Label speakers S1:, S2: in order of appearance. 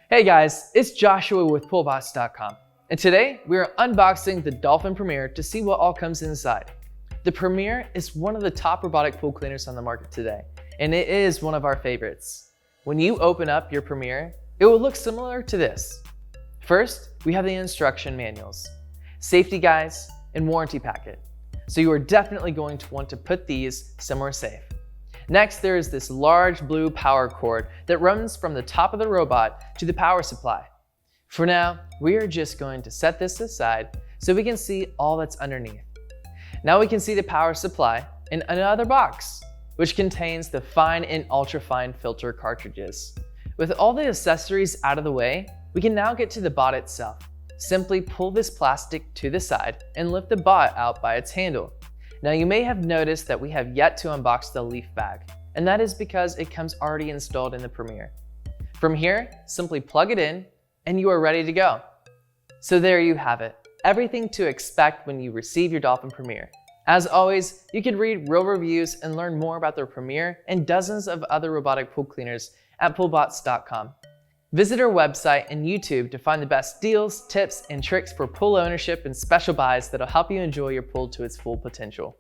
S1: Hey guys, it's Joshua with PoolBots.com, and today we are unboxing the Dolphin Premier to see what all comes inside. The Premier is one of the top robotic pool cleaners on the market today, and it is one of our favorites. When you open up your Premier, it will look similar to this. First, we have the instruction manuals, safety guides, and warranty packet. So you are definitely going to want to put these somewhere safe. Next, there is this large blue power cord that runs from the top of the robot to the power supply. For now, we are just going to set this aside so we can see all that's underneath. Now we can see the power supply in another box, which contains the fine and ultra-fine filter cartridges. With all the accessories out of the way, we can now get to the bot itself. Simply pull this plastic to the side and lift the bot out by its handle. Now you may have noticed that we have yet to unbox the leaf bag, and that is because it comes already installed in the Premier. From here, simply plug it in and you are ready to go. So there you have it, everything to expect when you receive your Dolphin Premier. As always, you can read real reviews and learn more about their Premier and dozens of other robotic pool cleaners at PoolBots.com. Visit our website and YouTube to find the best deals, tips, and tricks for pool ownership and special buys that'll help you enjoy your pool to its full potential.